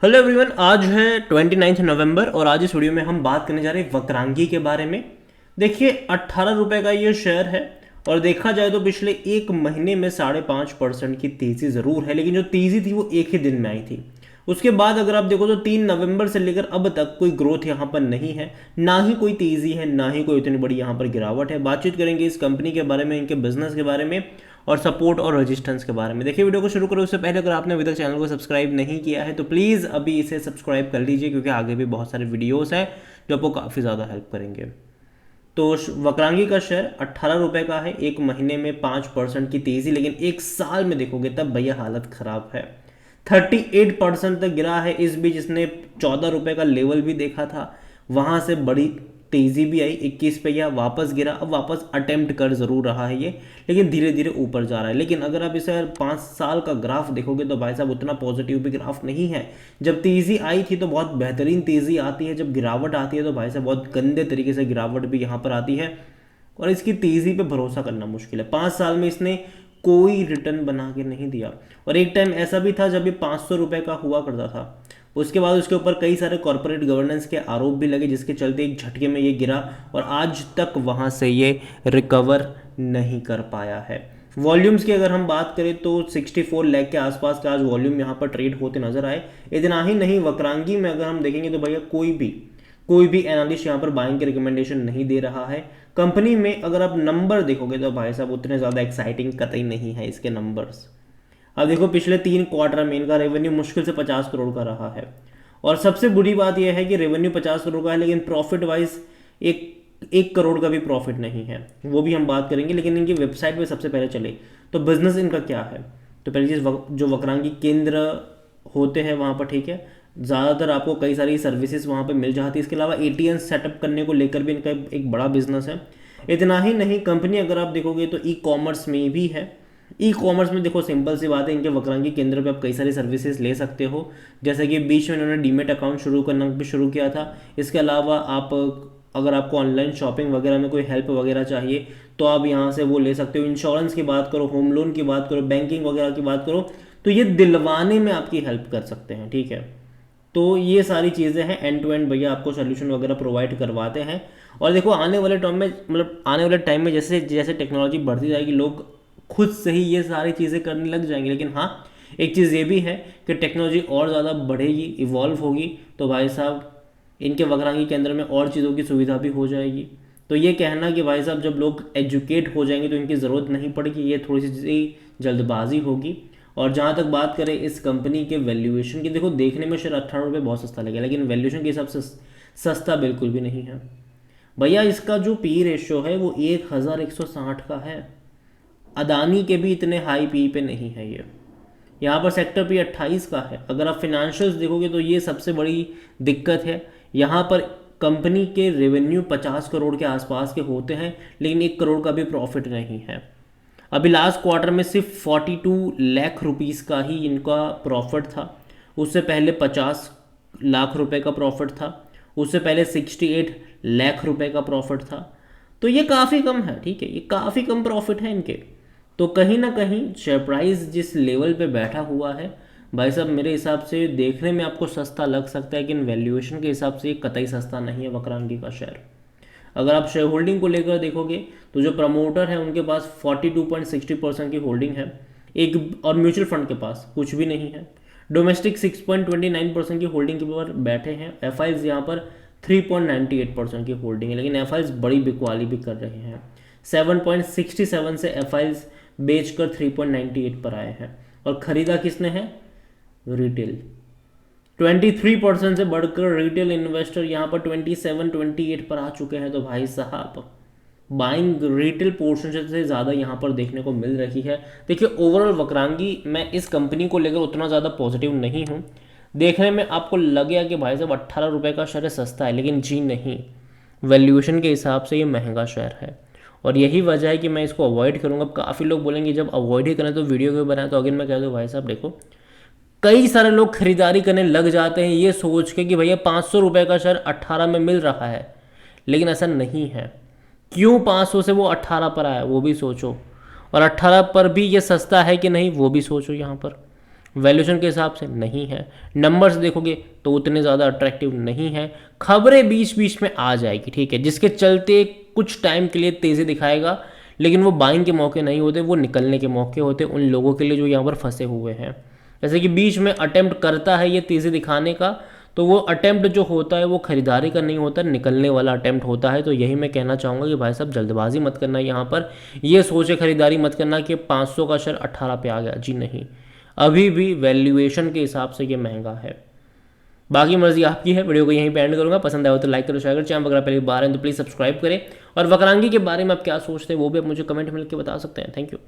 Hello everyone, आज है 29 नवंबर और आज इस वीडियो में हम बात करने जा रहे हैं वक्रांगी के बारे में। देखिए 18 रुपये का ये शेयर है और देखा जाए तो पिछले एक महीने में 5.5% की तेज़ी ज़रूर है, लेकिन जो तेज़ी थी वो एक ही दिन में आई थी। उसके बाद अगर आप देखो तो 3 नवंबर से लेकर अब तक कोई ग्रोथ यहाँ पर नहीं है, ना ही कोई तेज़ी है, ना ही कोई इतनी बड़ी यहाँ पर गिरावट है। बातचीत करेंगे इस कंपनी के बारे में, इनके बिजनेस के बारे में और सपोर्ट और रेजिस्टेंस के बारे में। देखिए वीडियो को शुरू करो उससे पहले अगर आपने अभी तक चैनल को सब्सक्राइब नहीं किया है तो प्लीज़ अभी इसे सब्सक्राइब कर लीजिए, क्योंकि आगे भी बहुत सारे वीडियोस हैं जो आपको काफ़ी ज़्यादा हेल्प करेंगे। तो वक्रांगी का शेयर 18 रुपये का है, एक महीने में 5% की तेज़ी, लेकिन एक साल में देखोगे तब भैया हालत ख़राब है। 38% तक गिरा है। इस बीच इसने 14 रुपये का लेवल भी देखा था, वहाँ से बड़ी तेज़ी भी आई, 21 पे यह वापस गिरा। अब वापस अटेम्प्ट कर ज़रूर रहा है ये, लेकिन धीरे धीरे ऊपर जा रहा है। लेकिन अगर आप इसे 5 साल का ग्राफ देखोगे तो भाई साहब उतना पॉजिटिव भी ग्राफ नहीं है। जब तेज़ी आई थी तो बहुत बेहतरीन तेज़ी आती है, जब गिरावट आती है तो भाई साहब बहुत गंदे तरीके से गिरावट भी यहाँ पर आती है और इसकी तेज़ी पे भरोसा करना मुश्किल है। 5 साल में इसने कोई रिटर्न बना के नहीं दिया। और एक टाइम ऐसा भी था जब ये 500 रुपये का हुआ करता था, उसके बाद उसके ऊपर कई सारे कॉरपोरेट गवर्नेंस के आरोप भी लगे, जिसके चलते एक झटके में ये गिरा और आज तक वहाँ से ये रिकवर नहीं कर पाया है। वॉल्यूम्स की अगर हम बात करें तो 64 लाख के आसपास का आज वॉल्यूम यहाँ पर ट्रेड होते नजर आए। इतना ही नहीं, वक्रांगी में अगर हम देखेंगे तो भैया कोई भी एनालिस्ट यहाँ पर बाइंग की रिकमेंडेशन नहीं दे रहा है। कंपनी में अगर आप नंबर देखोगे तो भाई साहब उतने ज़्यादा एक्साइटिंग कतई नहीं है इसके नंबर्स। अब देखो पिछले 3 क्वार्टर में इनका रेवेन्यू मुश्किल से 50 करोड़ का रहा है और सबसे बुरी बात यह है कि रेवेन्यू 50 करोड़ का है, लेकिन प्रॉफिट वाइज एक करोड़ का भी प्रॉफिट नहीं है, वो भी हम बात करेंगे। लेकिन इनकी वेबसाइट पे सबसे पहले चले तो बिजनेस इनका क्या है। तो पहली चीज़ जो वक्रांगी केंद्र होते हैं वहाँ पर, ठीक है, ज़्यादातर आपको कई सारी सर्विसेज वहाँ पे मिल जाती है। इसके अलावा एटीएम सेटअप करने को लेकर भी इनका एक बड़ा बिजनेस है। इतना ही नहीं, कंपनी अगर आप देखोगे तो ई कॉमर्स में भी है। ई कॉमर्स में देखो सिंपल सी बात है, इनके वक्रांगी केंद्र पे आप कई सारी सर्विसेज ले सकते हो, जैसे कि बीच में इन्होंने डीमेट अकाउंट शुरू करना भी शुरू किया था। इसके अलावा आप अगर आपको ऑनलाइन शॉपिंग वगैरह में कोई हेल्प वगैरह चाहिए तो आप यहाँ से वो ले सकते हो। इंश्योरेंस की बात करो, होम लोन की बात करो, बैंकिंग वगैरह की बात करो, तो ये दिलवाने में आपकी हेल्प कर सकते हैं, ठीक है। तो ये सारी चीज़ें हैं, एंड टू एंड भैया आपको सोल्यूशन वगैरह प्रोवाइड करवाते हैं। और देखो आने वाले टाइम में, मतलब आने वाले टाइम में जैसे जैसे टेक्नोलॉजी बढ़ती जाएगी लोग खुद से ही ये सारी चीज़ें करने लग जाएंगे। लेकिन हाँ, एक चीज़ ये भी है कि टेक्नोलॉजी और ज़्यादा बढ़ेगी, इवॉल्व होगी, तो भाई साहब इनके वक्रांगी केंद्र में और चीज़ों की सुविधा भी हो जाएगी। तो ये कहना कि भाई साहब जब लोग एजुकेट हो जाएंगे तो इनकी ज़रूरत नहीं पड़ेगी, ये थोड़ी सी जल्दबाजी होगी। और जहाँ तक बात करें इस कंपनी के वैल्यूएशन की, देखो देखने में शायद 18 रुपये बहुत सस्ता लगेगा, लेकिन वैल्यूएशन के हिसाब से सस्ता बिल्कुल भी नहीं है भैया। इसका जो पी रेशियो है वो 1160 का है। अदानी के भी इतने हाई पी पे नहीं है ये। यहाँ पर सेक्टर पी 28 का है। अगर आप फिनेंशियल्स देखोगे तो ये सबसे बड़ी दिक्कत है। यहाँ पर कंपनी के रेवेन्यू 50 करोड़ के आसपास के होते हैं, लेकिन 1 करोड़ का भी प्रॉफिट नहीं है। अभी लास्ट क्वार्टर में सिर्फ 42 लाख रुपीस का ही इनका प्रॉफिट था। उससे पहले 50 लाख रुपए का प्रॉफिट था। उससे पहले 68 लाख रुपए का प्रॉफिट था। तो ये काफ़ी कम है, ठीक है, ये काफ़ी कम प्रॉफिट है इनके। तो कहीं ना कहीं शेयर प्राइस जिस लेवल पे बैठा हुआ है भाई साहब, मेरे हिसाब से देखने में आपको सस्ता लग सकता है, लेकिन वैल्यूएशन के हिसाब से ये कतई सस्ता नहीं है वक्रांगी का शेयर। अगर आप शेयर होल्डिंग को लेकर देखोगे तो जो प्रमोटर है उनके पास 42.60% की होल्डिंग है एक, और म्यूचुअल फंड के पास कुछ भी नहीं है। डोमेस्टिक 6.29% की होल्डिंग के ऊपर बैठे हैं। एफ आईज यहाँ पर 3.98% की होल्डिंग है, लेकिन एफ आईज बड़ी बिकवाली भी कर रहे हैं। 7.67 से एफ आईज बेचकर 3.98 पर आए हैं। और खरीदा किसने है? रिटेल। 23% से बढ़कर रिटेल इन्वेस्टर यहाँ पर 27-28 पर आ चुके हैं। तो भाई साहब बाइंग रिटेल पोर्शन से ज़्यादा यहाँ पर देखने को मिल रही है। देखिए ओवरऑल वक्रांगी, मैं इस कंपनी को लेकर उतना ज़्यादा पॉजिटिव नहीं हूँ। देखने में आपको लगेगा कि भाई साहब 18 रुपये का शेयर सस्ता है, लेकिन जी नहीं, वैल्यूएशन के हिसाब से ये महंगा शेयर है। और यही वजह है कि मैं इसको अवॉइड करूँगा। अब काफ़ी लोग बोलेंगे जब अवॉइड ही करें तो वीडियो क्यों बनाए। तो अगर मैं कह दूँ भाई साहब देखो, कई सारे लोग खरीदारी करने लग जाते हैं ये सोच के कि भैया 500 रुपये का शेयर 18 में मिल रहा है, लेकिन ऐसा नहीं है। क्यों 500 से वो 18 पर आया वो भी सोचो, और 18 पर भी ये सस्ता है कि नहीं वो भी सोचो यहाँ पर। वैल्यूएशन के हिसाब से नहीं है, नंबर्स देखोगे तो उतने ज़्यादा अट्रैक्टिव नहीं है, खबरें बीच बीच में आ जाएगी, ठीक है, जिसके चलते कुछ टाइम के लिए तेज़ी दिखाएगा, लेकिन वो बाइंग के मौके नहीं होते, वो निकलने के मौके होते उन लोगों के लिए जो यहाँ पर फंसे हुए हैं। जैसे कि बीच में अटेम्प्ट करता है ये तेज़ी दिखाने का, तो वो अटेम्प्ट जो होता है वो खरीदारी का नहीं होता, निकलने वाला अटेम्प्ट होता है। तो यही मैं कहना चाहूँगा कि भाई साहब जल्दबाजी मत करना यहाँ पर, ये सोचे खरीदारी मत करना कि 500 का शेयर 18 पे आ गया, जी नहीं, अभी भी वैल्यूएशन के हिसाब से ये महंगा है। बाकी मर्जी आपकी है। वीडियो को यहीं पे एंड करूँगा, पसंद आया हो तो लाइक करो, शेयर करो, चैनल वगैरह पहली बार हैं तो प्लीज़ सब्सक्राइब करें, और वक्रांगी के बारे में आप क्या सोचते हैं वो भी आप मुझे कमेंट में लिख के बता सकते हैं। Thank you.